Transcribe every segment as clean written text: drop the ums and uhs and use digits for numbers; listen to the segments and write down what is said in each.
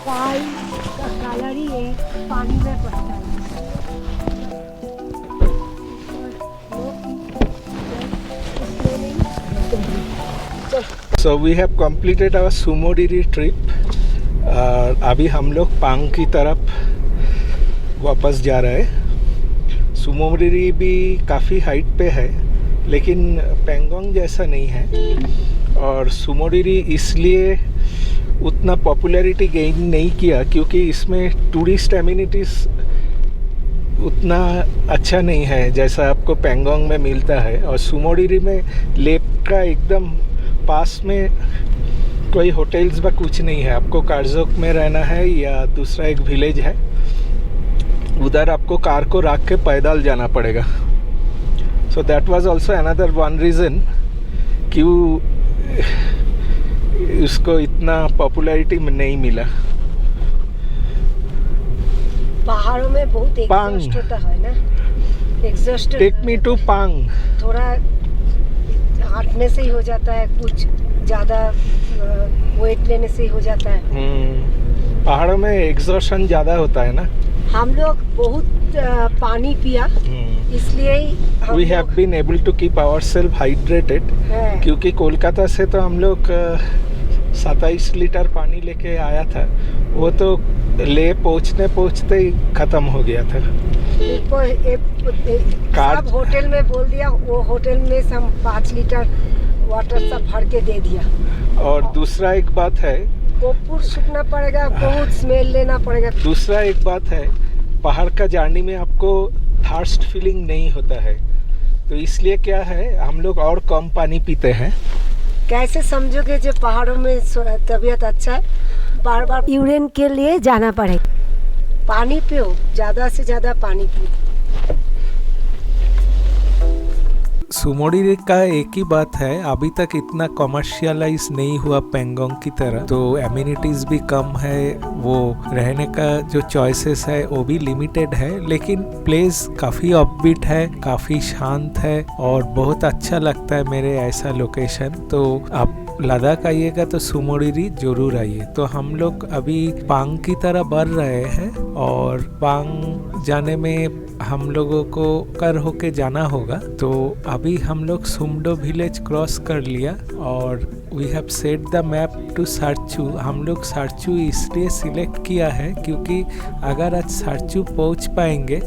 पानी का कलर ही है, पानी में पड़ता है। So we have completed our Sumodiri trip. अभी हम लोग पांग की तरफ वापस जा रहे हैं। सुमोडिरी भी काफ़ी हाइट पे है, लेकिन पेंगोंग जैसा नहीं है। और सुमोडिरी इसलिए उतना पॉपुलैरिटी गेन नहीं किया क्योंकि इसमें टूरिस्ट एमिनिटीज़ उतना अच्छा नहीं है जैसा आपको पेंगोंग में मिलता है। और सुमोडिरी में लेक का एकदम पास में कोई होटल्स व कुछ नहीं है। आपको कारजोक में रहना है या दूसरा एक विलेज है, उधर आपको कार को रख के पैदल जाना पड़ेगा। So that was also another one reason क्यों उसको इतना पॉपुलैरिटी नहीं मिला। पहाड़ों में बहुत एग्जॉस्ट होता है ना, एग्जॉस्ट। टेक मी टू पांग। थोड़ा हाटने से ही हो जाता है, कुछ ज़्यादा वेट लेने से ही हो जाता है। पहाड़ों में एग्जॉशन ज़्यादा होता है ना। हम लोग बहुत पानी पिया, इसलिए ही we have been able to keep ourselves hydrated. क्योंकि कोलकाता से तो हम लोग 27 लीटर पानी लेके आया था, वो तो ले पहुँचते ही ख़त्म हो गया था। सब होटल में बोल दिया, वो होटल में हम 5 लीटर वाटर सब भर के दे दिया। और दूसरा एक बात है, कपूर सूखना पड़ेगा, बहुत स्मेल लेना पड़ेगा। दूसरा एक बात है, पहाड़ का जर्नी में आपको थर्स्ट फीलिंग नहीं होता है, तो इसलिए क्या है हम लोग और कम पानी पीते हैं। कैसे समझोगे जो पहाड़ों में तबीयत अच्छा है, बार बार यूरिन के लिए जाना पड़ेगा। पानी पियो, ज़्यादा से ज़्यादा पानी पियो। सुमोडिरी का एक ही बात है, अभी तक इतना कमर्शियलाइज नहीं हुआ पेंगोंग की तरह, तो एमिनिटीज़ भी कम है, वो रहने का जो चॉइसेस है वो भी लिमिटेड है। लेकिन प्लेस काफ़ी अपबीट है, काफ़ी शांत है और बहुत अच्छा लगता है मेरे ऐसा लोकेशन। तो आप लद्दाख आइएगा तो सुमोडिरी जरूर आइए। तो हम लोग अभी पांग की तरह बढ़ रहे हैं और पांग जाने में हम लोगों को कर होके जाना होगा। तो अभी हम लोग सुमडो विलेज क्रॉस कर लिया और we have set the map to Sarchu. हम लोग सार्चू इसलिए सिलेक्ट किया है क्योंकि अगर आज सार्चू पहुंच पाएंगे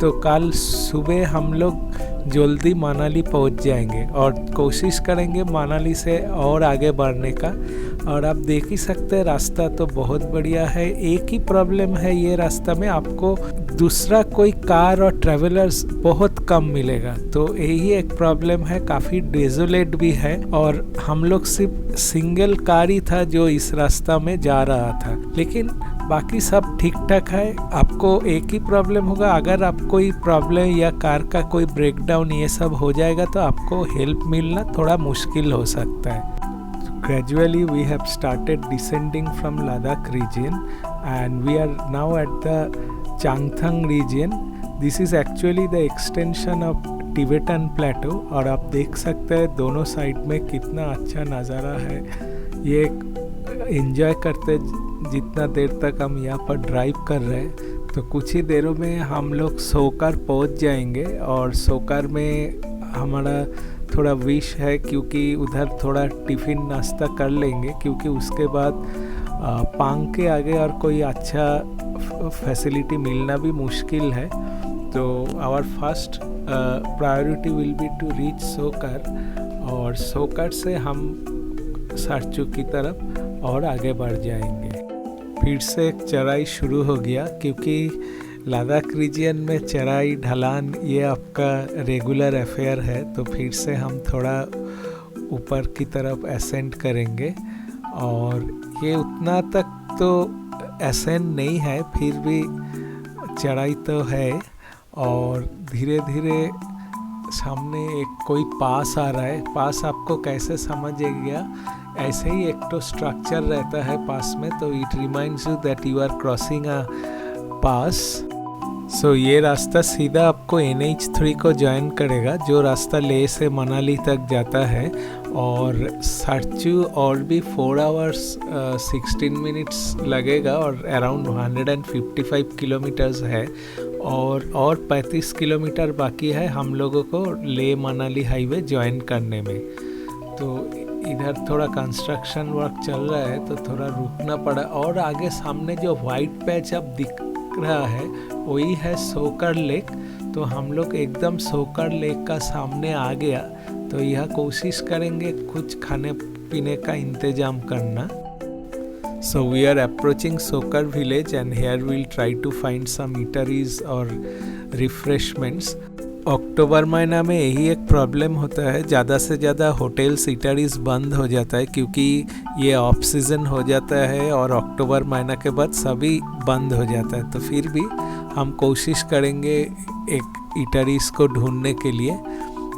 तो कल सुबह हम लोग जल्दी मनाली पहुंच जाएंगे और कोशिश करेंगे मनाली से और आगे बढ़ने का। और आप देख ही सकते हैं रास्ता तो बहुत बढ़िया है। एक ही प्रॉब्लम है ये रास्ता में, आपको दूसरा कोई कार और ट्रैवलर्स बहुत कम मिलेगा, तो यही एक प्रॉब्लम है। काफ़ी डेजोलेट भी है और हम लोग सिर्फ सिंगल कार ही था जो इस रास्ता में जा रहा था, लेकिन बाकी सब ठीक ठाक है। आपको एक ही प्रॉब्लम होगा, अगर आप कोई प्रॉब्लम या कार का कोई ब्रेकडाउन ये सब हो जाएगा तो आपको हेल्प मिलना थोड़ा मुश्किल हो सकता है। Gradually we have started descending from Ladakh region and we are now at the Changthang region. This is actually the extension of Tibetan Plateau और आप देख सकते हैं दोनों साइड में कितना अच्छा नज़ारा है। ये एंजॉय करते जितना देर तक हम यहाँ पर ड्राइव कर रहे हैं। तो कुछ ही देरों में हम लोग सोकर पहुँच जाएंगे और सोकर में हमारा थोड़ा विश है क्योंकि उधर थोड़ा टिफ़िन नाश्ता कर लेंगे, क्योंकि उसके बाद पांग के आगे और कोई अच्छा फैसिलिटी मिलना भी मुश्किल है। तो our first priority will be to reach Tsokar और सोकर से हम सार्चू की तरफ और आगे बढ़ जाएंगे। फिर से एक चढ़ाई शुरू हो गया क्योंकि लद्दाख रीजन में चढ़ाई ढलान ये आपका रेगुलर अफेयर है। तो फिर से हम थोड़ा ऊपर की तरफ असेंड करेंगे और ये उतना तक तो असेंड नहीं है, फिर भी चढ़ाई तो है। और धीरे धीरे सामने एक कोई पास आ रहा है। पास आपको कैसे समझिएगा, ऐसे ही एक तो स्ट्रक्चर रहता है पास में, तो it reminds you that you are crossing a pass. So ये रास्ता सीधा आपको NH3 को ज्वाइन करेगा, जो रास्ता लेह से मनाली तक जाता है। और सार्चू और भी 4 आवर्स 16 मिनट्स लगेगा और अराउंड 155 किलोमीटर्स है। और 35 किलोमीटर बाकी है हम लोगों को लेह मनाली हाईवे ज्वाइन करने में। तो इधर थोड़ा कंस्ट्रक्शन वर्क चल रहा है तो थोड़ा रुकना पड़ा। और आगे सामने जो वाइट पैच अब दिख रहा है वही है सोकर लेक। तो हम लोग एकदम सोकर लेक का सामने आ गया, तो यह कोशिश करेंगे कुछ खाने पीने का इंतजाम करना। So we are approaching Sokar village and here we'll try to find some eateries or refreshments. अक्टूबर महीना में यही एक प्रॉब्लम होता है, ज़्यादा से ज़्यादा होटल्स ईटरीज बंद हो जाता है क्योंकि ये ऑफ सीज़न हो जाता है और अक्टूबर महीना के बाद सभी बंद हो जाता है। तो फिर भी हम कोशिश करेंगे एक ईटरीज को ढूंढने के लिए।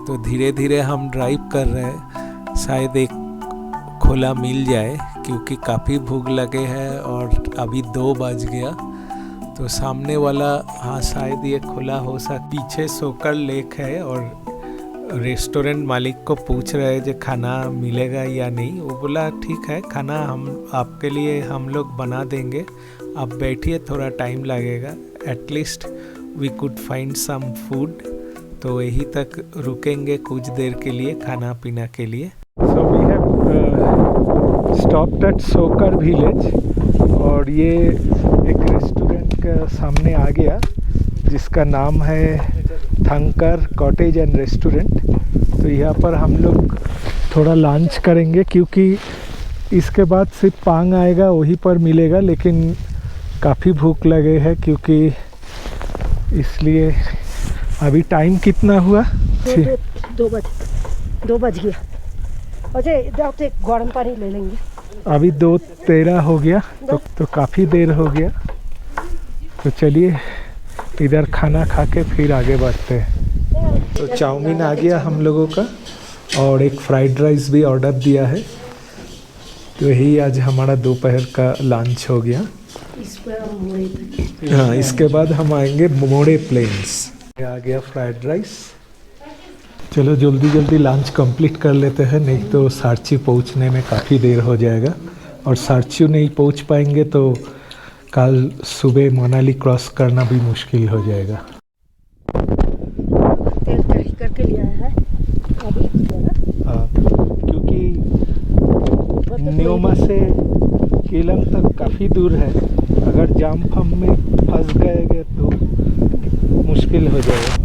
तो धीरे धीरे हम ड्राइव कर रहे हैं, शायद एक खुला मिल जाए क्योंकि काफ़ी भूख लगे है और अभी 2 बज गया। तो सामने वाला हाँ शायद ये खुला हो पीछे सोकर लेक है और रेस्टोरेंट मालिक को पूछ रहे हैं जो खाना मिलेगा या नहीं। वो बोला ठीक है, खाना हम आपके लिए हम लोग बना देंगे, आप बैठिए, थोड़ा टाइम लगेगा, at least we could find some food. तो यही तक रुकेंगे कुछ देर के लिए खाना पीना के लिए। So we have stopped at Tsokar village और ये एक रेस्टोरेंट के सामने आ गया जिसका नाम है थंकर कॉटेज एंड रेस्टोरेंट। तो यहाँ पर हम लोग थोड़ा लंच करेंगे क्योंकि इसके बाद सिर्फ पांग आएगा वहीं पर मिलेगा, लेकिन काफ़ी भूख लगे है क्योंकि इसलिए। अभी टाइम कितना हुआ? 2 बज गया। अजय जाओ तो एक गर्म पानी ले लेंगे। अभी 2:13 हो गया तो काफ़ी देर हो गया। तो चलिए इधर खाना खा के फिर आगे बढ़ते हैं। तो चाउमीन आ गया हम लोगों का और एक फ्राइड राइस भी ऑर्डर दिया है। तो यही आज हमारा दोपहर का लंच हो गया। हाँ, इसके बाद हम आएंगे मोड़े प्लेन्स। आ गया फ्राइड राइस। चलो जल्दी जल्दी लंच कंप्लीट कर लेते हैं, नहीं तो सार्ची पहुंचने में काफ़ी देर हो जाएगा और सार्ची नहीं पहुंच पाएंगे तो कल सुबह मनाली क्रॉस करना भी मुश्किल हो जाएगा। तेल तैयारी करके लिया है अभी। हाँ, क्योंकि न्योमा से केलंग तक काफ़ी दूर है, अगर जाम फम में फंस गए तो मुश्किल हो जाएगा।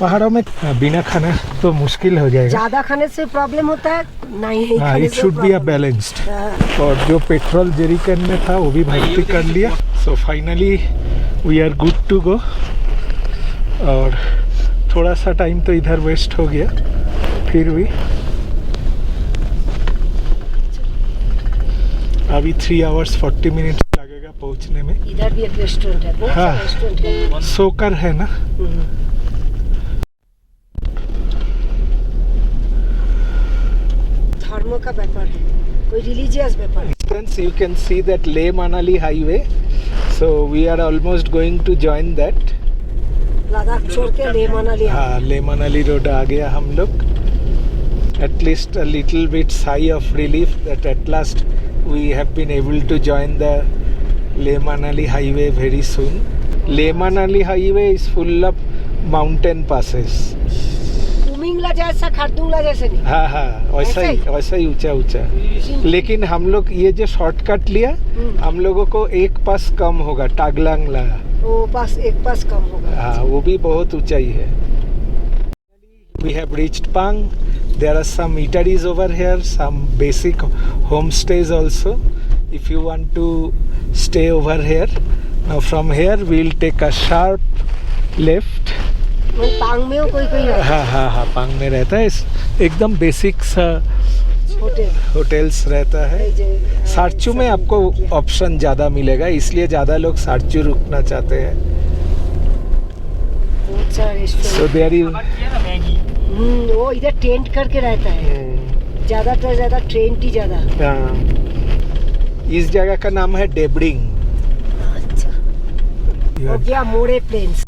पहाड़ों में बिना खाना तो मुश्किल हो जाएगा। ज़्यादा खाने से प्रॉब्लम होता है, नहीं खाने it should be a balanced. और जो पेट्रोल जेरिकन में था वो भी भर्ती कर लिया। So finally we are good to go. और थोड़ा सा टाइम तो इधर वेस्ट हो गया, फिर भी अभी 3 आवर्स 40 मिनट लगेगा पहुंचने में। इधर भी एक रेस्टोरेंट है, बहुत सारा रेस्टोरेंट है। सोकर है ना। धर्म का व्यापार है, कोई रिलीजियस व्यापार है। You can see that Leh Manali highway, so we are almost going to join that. Ladakh छोड़ के लेह मनाली। हाँ, लेह मनाली रोड आ गया हम लोग। At least a little bit sigh of relief that at last we have been able to join the Leh Manali highway very soon. Leh Manali highway is full of mountain passes. कुमिंगला जैसा, खारदुंगला जैसे नहीं। हाँ हाँ, वैसा ही ऊंचा ऊंचा। लेकिन हम लोग ये जो शॉर्टकट लिया, हम लोगों को एक पास कम होगा, टागलांगला। वो पास एक पास कम होगा। हाँ, वो भी बहुत ऊंचाई है। We have reached Pang. There are some eateries over here, some basic homestays also, if you want to stay over here. Now from here we'll take a sharp left. पांग में कोई हाँ, पांग में रहता है। एकदम बेसिक सा होटल्स रहता है। सार्चू में आपको ऑप्शन ज़्यादा मिलेगा, इसलिए ज़्यादा लोग सार्चू रुकना चाहते हैं। So there is वो इधर टेंट करके रहता है। ज्यादातर ज्यादा ट्रेन की ज्यादा। हाँ, इस जगह का नाम है डेब्रिंग। अच्छा, हो गया More plains.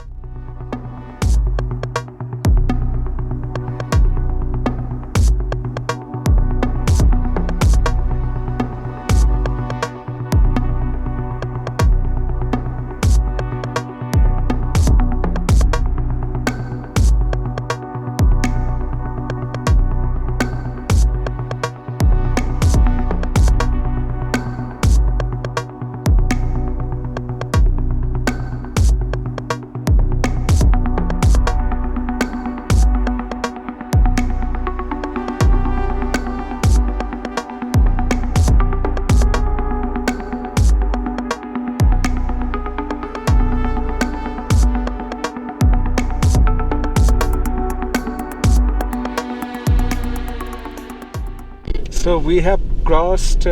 So we have crossed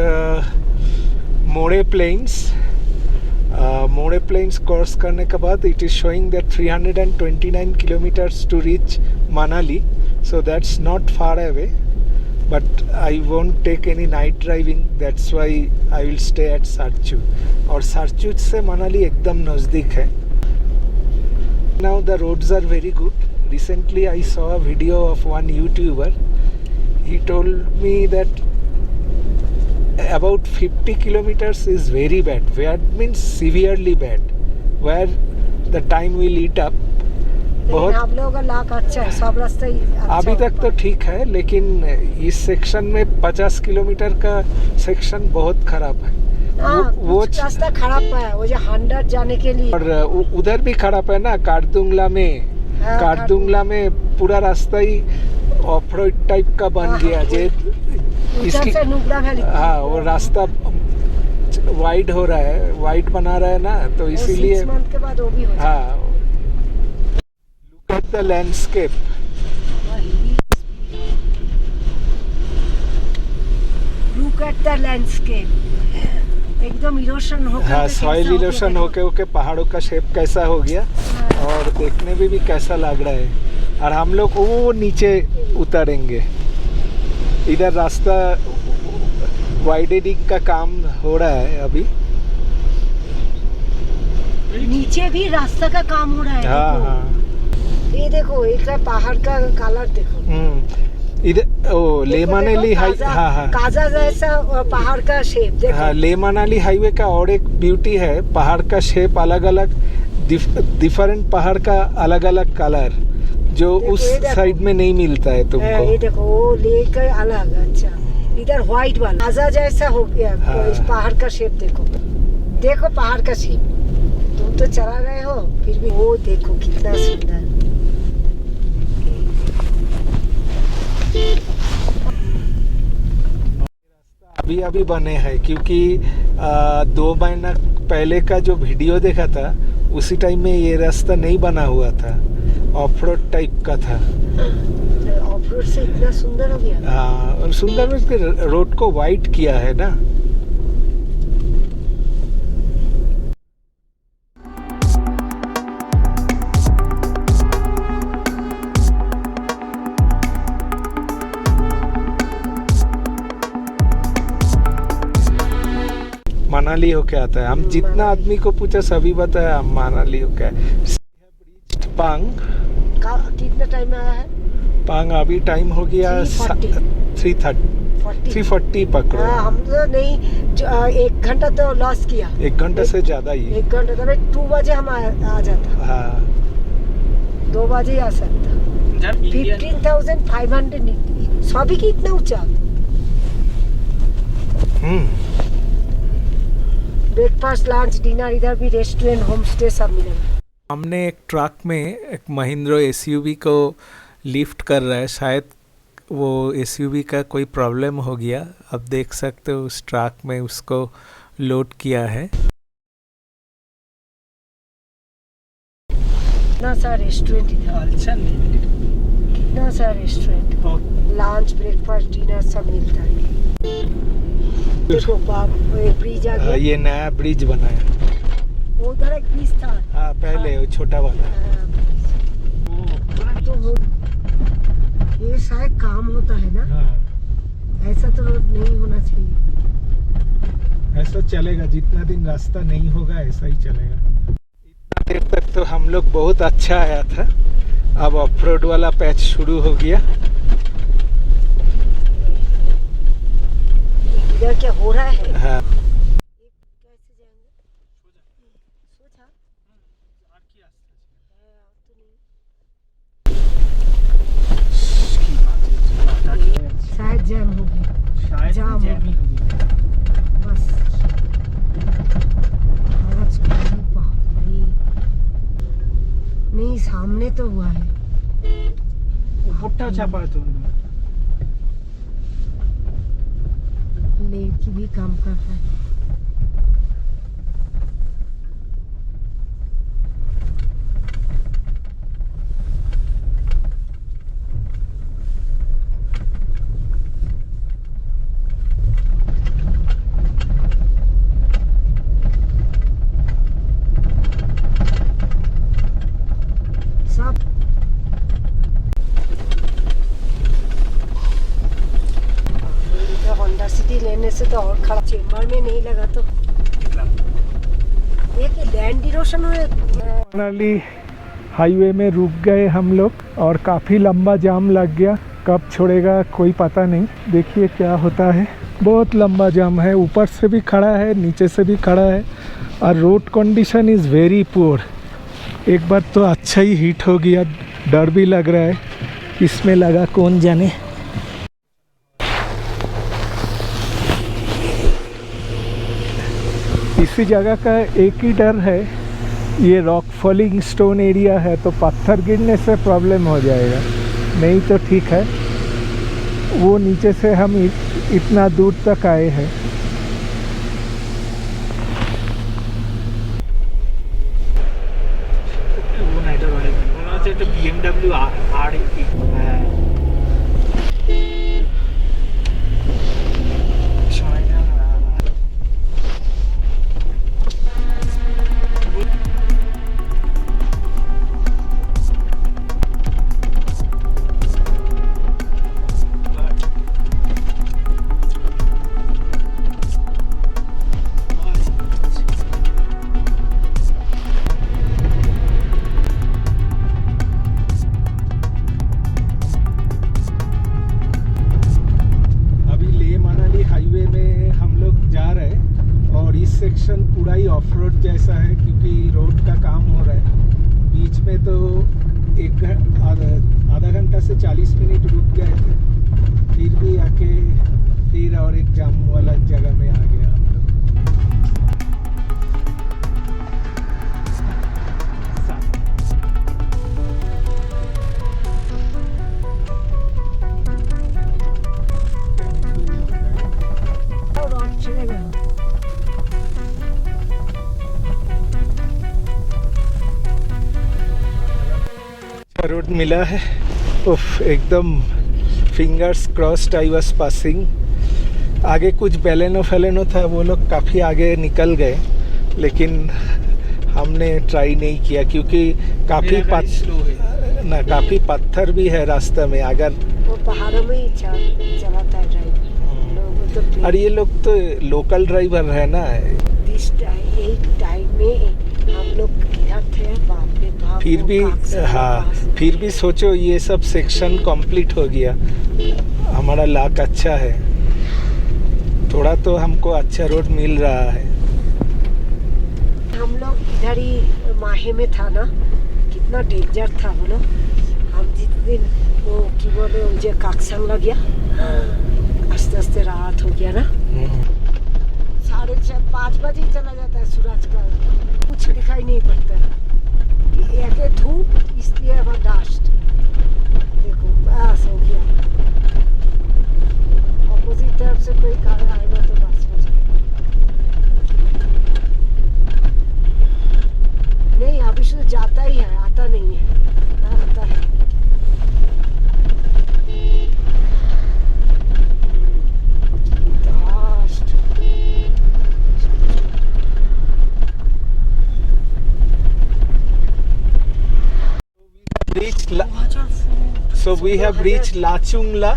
More Plains. More Plains cross करने के बाद it is showing that 329 kilometers to reach Manali. So that's not far away. But I won't take any night driving. That's why I will stay at Sarchu. और Sarchu से मनाली एकदम नज़दीक है. Now the roads are very good. Recently I saw a video of one YouTuber. He told me that about 50 kilometers is very bad. That means severely bad. Where the time will eat up. बहुत आप लोगों का लाख अच्छा है, सब रास्ता ही अच्छा अभी तक तो ठीक है, लेकिन इस सेक्शन में 50 किलोमीटर का सेक्शन बहुत खराब है। वो रास्ता खराब है, वो जो 100 जाने के लिए। और उधर भी खराब है ना, कारदुंगला में। कारदुंगला में पूरा रास्ता ही ऑफ रोड टाइप का बन गया। इसकी हाँ, वो रास्ता वाइड हो रहा है, वाइड बना रहा है ना, तो इसीलिए 6 मंथ के बाद वो भी हो जाएगा। हाँ, look at the landscape. Look at the landscape, एकदम इरोशन हो गया। हाँ, सॉइल इरोशन होके पहाड़ों का शेप कैसा हो गया। और देखने में भी कैसा लग रहा है। और हम लोग वो नीचे उतरेंगे। इधर रास्ता वाइडनिंग का काम हो रहा है अभी। नीचे भी रास्ता का काम हो रहा है। हाँ हाँ, ये देखो, एक पहाड़ का कलर देखो। इधर ओ ले मनाली हाईवे। हाँ हाँ, काजा जैसा पहाड़ का शेप देखो। हाँ, ले मनाली हाईवे का और एक ब्यूटी है, पहाड़ का शेप अलग अलग, डिफरेंट पहाड़ का अलग अलग कलर, जो उस साइड में नहीं मिलता है तुमको। ये देखो, वो लेकर अलग। अच्छा, इधर व्हाइट वाला काजा जैसा हो गया। हाँ। इस पहाड़ का शेप देखो, देखो पहाड़ का शेप। तुम तो चला रहे हो, फिर भी वो देखो कितना सुंदर। अभी अभी बने हैं, क्योंकि 2 महीना पहले का जो वीडियो देखा था उसी टाइम में ये रास्ता नहीं बना हुआ था, ऑफ रोड टाइप का था। ऑफ रोड से इतना सुंदर हो गया। हाँ, और सुंदर में रोड को वाइड किया है ना। मनाली होके आता है। हम जितना आदमी को पूछा सभी बताया हम मनाली होके आए। पांग कितना टाइम में आया है? पांग अभी टाइम हो गया 3:40 पकड़ो। हम तो नहीं, 1 घंटा तो लॉस किया। 1 घंटा से ज्यादा ही। 1 घंटा तो 2 बजे हम आ जाता। हाँ, 2 बजे आ सकता। 15,500 सभी की इतना ऊंचा। ब्रेकफास्ट, लंच, डिनर, इधर भी रेस्टोरेंट, होम स्टे सब मिलेगा। हमने एक ट्रक में एक महिंद्रा एसयूवी को लिफ्ट कर रहा है। शायद वो एसयूवी का कोई प्रॉब्लम हो गया। अब देख सकते हो उस ट्रक में उसको लोड किया है। कितना सा रेस्टोरेंट इधर, कितना सा रेस्टोरेंट, लंच, ब्रेकफास्ट, डिनर सब मिलता है। देखो ब्रिज आ गया। ये नया ब्रिज बना है। वो उधर एक ब्रिज था। हाँ, पहले वो छोटा वाला। तो ये शायद काम होता है ना। हाँ, ऐसा तो रोड नहीं होना चाहिए। ऐसा चलेगा, जितना दिन रास्ता नहीं होगा ऐसा ही चलेगा। इतना देर तक तो हम लोग बहुत अच्छा आया था, अब ऑफ रोड वाला पैच शुरू हो गया। इधर क्या हो रहा है? हाँ, कैसे जाएंगे? सोचा शायद जैम होगी, शायद जाम जैम ही होगी। बस 5 किलो भाई नहीं, सामने तो हुआ है। वो पुट्टा छापा है तो लेकी भी काम कर रहा है। सब होंडा सिटी लेने से तो और खड़ा, चेम्बर में नहीं लगा तो ये कि डैंडी रोशन हुए। मनाली हाईवे में रुक गए हम लोग और काफ़ी लंबा जाम लग गया। कब छोड़ेगा कोई पता नहीं, देखिए क्या होता है। बहुत लंबा जाम है, ऊपर से भी खड़ा है, नीचे से भी खड़ा है और road condition is very poor. एक बार तो अच्छा ही हिट हो गया, डर भी लग रहा है इसमें लगा कौन जाने। इसी जगह का एक ही डर है, ये रॉक फॉलिंग स्टोन एरिया है तो पत्थर गिरने से प्रॉब्लम हो जाएगा, नहीं तो ठीक है। वो नीचे से हम इतना दूर तक आए हैं। वो नाइटर वाले उन्होंने तो BMW R80 सेक्शन पूरा ही ऑफ रोड जैसा है क्योंकि रोड का काम हो रहा है। बीच में तो आधा घंटा से 40 मिनट रुक गए थे, फिर भी आके फिर और एक जाम वाला जगह में आ गया हम लोग। रोड मिला है, उफ, एकदम fingers crossed I was passing. आगे कुछ बेलेनो फेलेनो था, वो लोग काफ़ी आगे निकल गए, लेकिन हमने ट्राई नहीं किया क्योंकि काफ़ी पत्थर भी है रास्ते में। अगर वो पहाड़ों में ही चलाता है ड्राइवर, तो और ये लोग तो लोकल ड्राइवर है ना। एक टाइम में हम लोग किधर थे, बाप रे बाप। फिर भी हाँ, फिर भी सोचो ये सब सेक्शन कंप्लीट हो गया, हमारा लाक अच्छा है, थोड़ा तो हमको अच्छा रोड मिल रहा है। हम लोग इधर ही माहे में था ना, कितना डेंजर था बोलो। हम जिस दिन वो की बोले मुझे काकसंग लग गया, आस्ते आस्ते रात हो गया ना। 4:30-5 बजे ही चला जाता है सूरज का, कुछ दिखाई नहीं पड़ता है। एक धूप इसलिए बर्दाश्त, देखो बस हो गया। ऑपोजिट तरफ से कोई कार आएगा तो बस हो जाएगा। नहीं अभी शुरू जाता ही है, आता नहीं है, आता है। So we have reached Lachungla.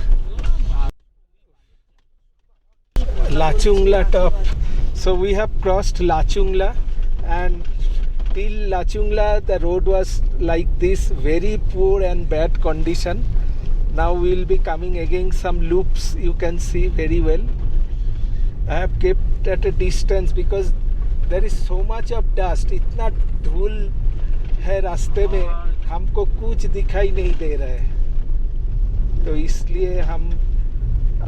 Lachungla top. So we have crossed Lachungla, and till Lachungla the road was like this, very poor and bad condition. Now we will be coming again some loops, you can see very well. I have kept at a distance because there is so much of dust. इतना धूल है रास्ते में, हमको कुछ दिखाई नहीं दे रहा है, तो इसलिए हम,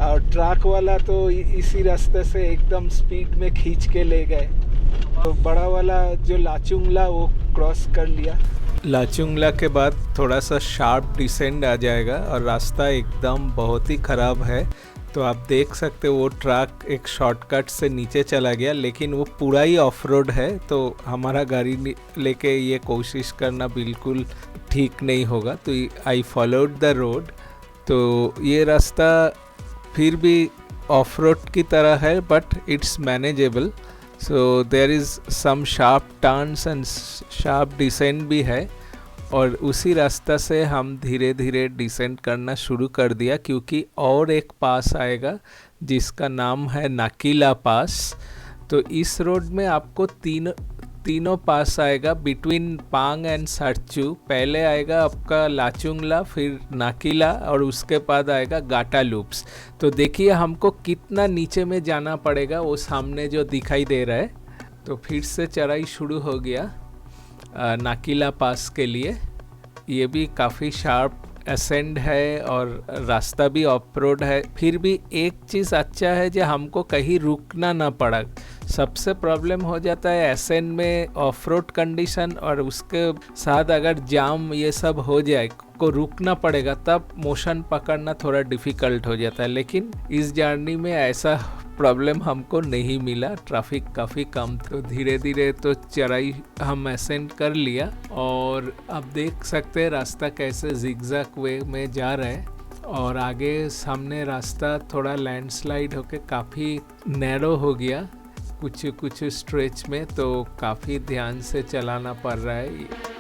और ट्रक वाला तो इसी रास्ते से एकदम स्पीड में खींच के ले गए, तो बड़ा वाला जो लाचुंगला वो क्रॉस कर लिया। लाचुंगला के बाद थोड़ा सा शार्प डिसेंड आ जाएगा और रास्ता एकदम बहुत ही ख़राब है। तो आप देख सकते हो वो ट्रक एक शॉर्टकट से नीचे चला गया, लेकिन वो पूरा ही ऑफ रोड है, तो हमारा गाड़ी लेके ये कोशिश करना बिल्कुल ठीक नहीं होगा। तो आई फॉलोड द रोड। तो ये रास्ता फिर भी ऑफ रोड की तरह है, but it's manageable. So there is some sharp turns and sharp descent भी है, और उसी रास्ता से हम धीरे धीरे डिसेंड करना शुरू कर दिया, क्योंकि और एक पास आएगा जिसका नाम है नाकीला पास। तो इस रोड में आपको तीनों पास आएगा बिटवीन पांग एंड सरचू। पहले आएगा आपका लाचुंगला, फिर नाकीला, और उसके बाद आएगा गाटा लूप्स। तो देखिए हमको कितना नीचे में जाना पड़ेगा, वो सामने जो दिखाई दे रहा है। तो फिर से चढ़ाई शुरू हो गया नाकीला पास के लिए। ये भी काफ़ी शार्प असेंड है और रास्ता भी ऑफ रोड है। फिर भी एक चीज़ अच्छा है जो हमको कहीं रुकना ना पड़ा। सबसे प्रॉब्लम हो जाता है असेंड में ऑफ रोड कंडीशन, और उसके साथ अगर जाम ये सब हो जाए को रुकना पड़ेगा, तब मोशन पकड़ना थोड़ा डिफ़िकल्ट हो जाता है। लेकिन इस जर्नी में ऐसा प्रॉब्लम हमको नहीं मिला, ट्रैफिक काफ़ी कम। तो धीरे धीरे तो चढ़ाई हम असेंड कर लिया, और अब देख सकते हैं रास्ता कैसे जिगजैग वे में जा रहा है। और आगे सामने रास्ता थोड़ा लैंडस्लाइड होके काफ़ी नैरो हो गया कुछ स्ट्रेच में, तो काफ़ी ध्यान से चलाना पड़ रहा है।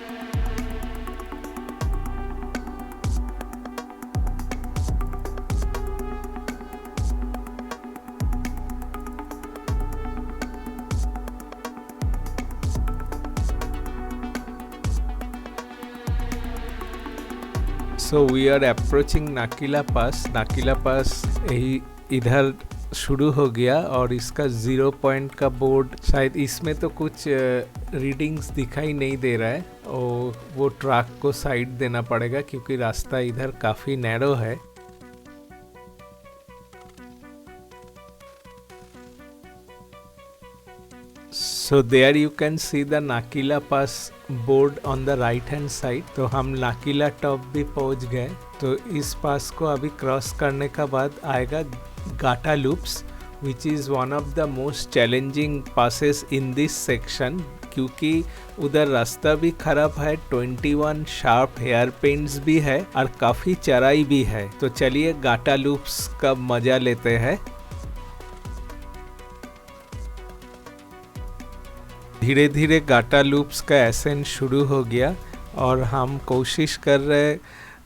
सो वी आर अप्रोचिंग नाकीला पास। नाकीला पास यही इधर शुरू हो गया, और इसका 0 पॉइंट का बोर्ड, शायद इसमें तो कुछ रीडिंग्स दिखाई नहीं दे रहा है, और वो ट्रक को साइड देना पड़ेगा क्योंकि रास्ता इधर काफ़ी नैरो है। So there you can see the Nakila Pass board on the right hand side। तो हम नाकीला टॉप भी पहुंच गए। तो इस पास को अभी क्रॉस करने का बाद आएगा गाटा loops, which is one of the most challenging passes in this section, क्योंकि उधर रास्ता भी खराब है, 21 शार्प हेयर पिन्स भी है, और काफ़ी चढ़ाई भी है। तो चलिए गाटा लूप्स का मज़ा लेते हैं। धीरे धीरे गाटा लूप्स का एसेंट शुरू हो गया, और हम कोशिश कर रहे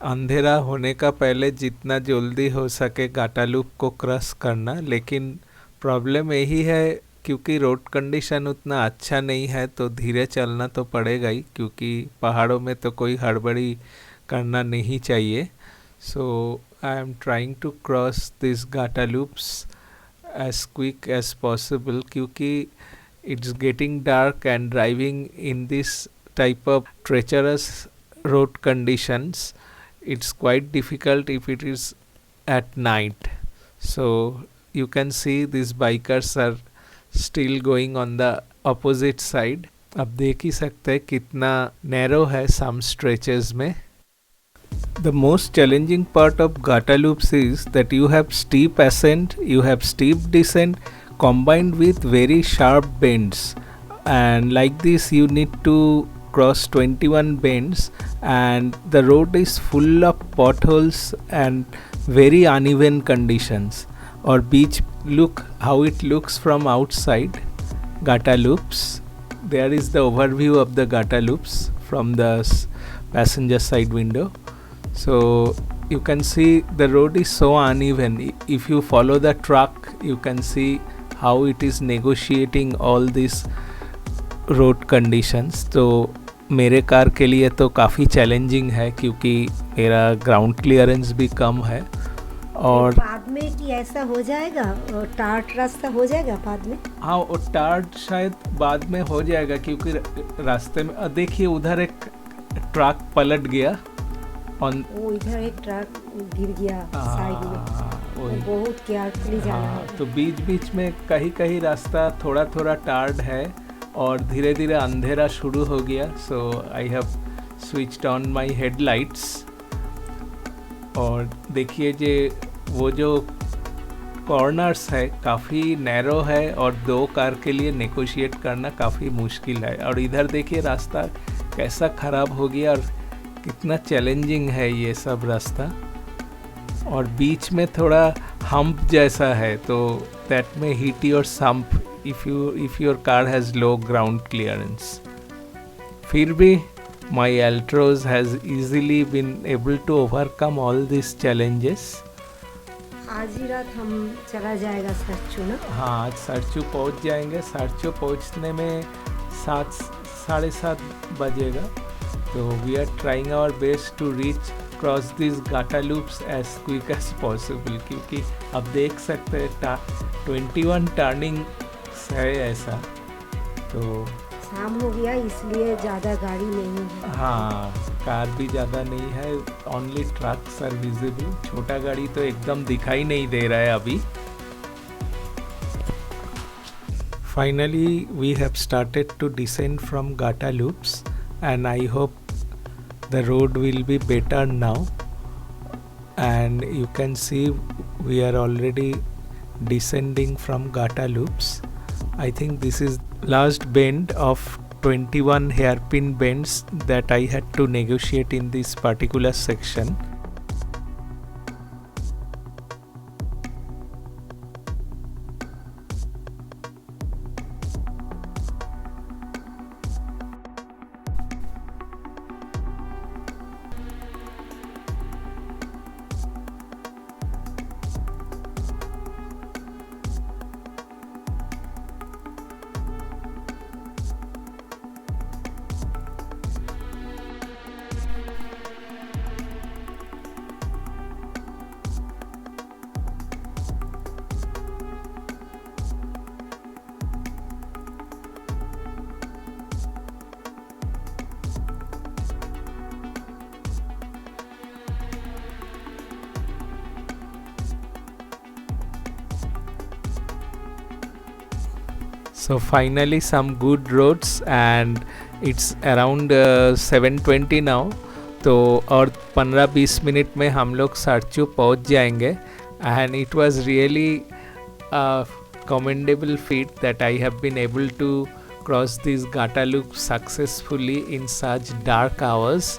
अंधेरा होने का पहले जितना जल्दी हो सके गाटा लूप को क्रॉस करना। लेकिन प्रॉब्लम यही है क्योंकि रोड कंडीशन उतना अच्छा नहीं है, तो धीरे चलना तो पड़ेगा ही, क्योंकि पहाड़ों में तो कोई हड़बड़ी करना नहीं चाहिए। So I am trying to cross this Gata loops as quick as possible, क्योंकि it's getting dark, and driving in this type of treacherous road conditions, it's quite difficult if it is at night. So you can see these bikers are still going on the opposite side। अब देख ही सकते हैं कितना narrow है some stretches में। The most challenging part of Gata loops is that you have steep ascent, you have steep descent, combined with very sharp bends, and like this you need to cross 21 bends, and the road is full of potholes and very uneven conditions। Or beach, look how it looks from outside Gata loops। There is the overview of the Gata loops from the passenger side window। So you can see the road is so uneven. If you follow the truck, you can see how it is negotiating all these road conditions. तो मेरे car के लिए तो काफ़ी challenging है क्योंकि मेरा ground clearance भी कम है। और बाद में कि ऐसा हो जाएगा, टार्ट रास्ता हो जाएगा बाद में? हाँ, वो टार्ट शायद बाद में हो जाएगा क्योंकि रास्ते में देखिए उधर एक ट्रक पलट गया। वो इधर एक ट्रक गिर गया साइड में, बहुत केयरफुली जाना है। तो बीच बीच में कहीं कहीं रास्ता थोड़ा थोड़ा टार्ड है और धीरे धीरे अंधेरा शुरू हो गया। So I have switched on my headlights. और देखिए वो जो कॉर्नर्स है काफ़ी नैरो है और दो कार के लिए नेगोशिएट करना काफ़ी मुश्किल है। और इधर देखिए रास्ता कैसा ख़राब हो गया और कितना चैलेंजिंग है ये सब रास्ता। और बीच में थोड़ा हम्प जैसा है तो दैट में hit your sump if your car has low ground clearance. फिर भी my Altroz has easily been able to overcome all these challenges. आज ही रात हम चला जाएगा सरचू ना? हाँ, आज सरचू पहुंच जाएंगे। सरचू पहुंचने में 7-7:30 बजेगा। तो we are trying our best to cross these Gata loops as quick as possible क्योंकि अब देख सकते हैं 21 टर्निंग है ऐसा। तो शाम हो गया इसलिए ज़्यादा गाड़ी नहीं है। हाँ, कार भी ज़्यादा नहीं है, ओनली ट्रक्स आर विजिबल। छोटा गाड़ी तो एकदम दिखाई नहीं दे रहा है अभी। Finally we have started to descend from Gata loops and I hope the road will be better now. And you can see we are already descending from Gata loops. I think this is last bend of 21 hairpin bends that I had to negotiate in this particular section. So finally some good roads and it's around 7:20 now. तो और 15-20 minute में हम लोग सरचू पहुंच जाएंगे। and it was really a commendable feat that I have been able to cross this Gata loop successfully in such dark hours.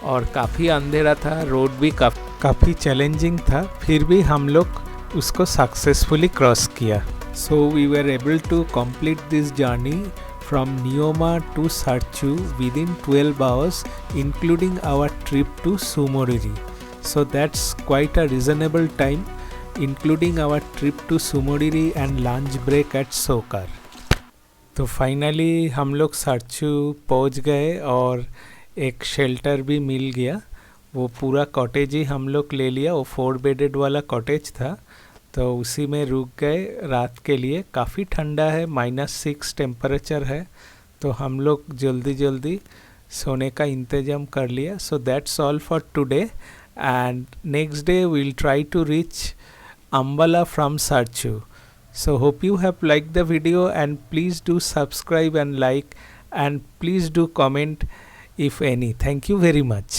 और काफ़ी अंधेरा था, रोड भी काफ़ी चैलेंजिंग था, फिर भी हम लोग उसको सक्सेसफुली क्रॉस किया। So we were able to complete this journey from Neoma to Sarchu within 12 hours, including our trip to Sumoriri. So that's quite a reasonable time, including our trip to Sumoriri and lunch break at Sokar. तो finally हम लोग सरचू पहुंच गए और एक shelter भी मिल गया। वो पूरा कॉटेज ही हम लोग ले लिया, वो 4 बेडेड वाला कॉटेज था, तो उसी में रुक गए रात के लिए। काफ़ी ठंडा है, -6 टेम्परेचर है, तो हम लोग जल्दी जल्दी सोने का इंतज़ाम कर लिया। So that's all for today and next day we'll try to reach Ambala from Sarchu. So hope you have liked the video and please do subscribe and like and please do comment if any. Thank you very much.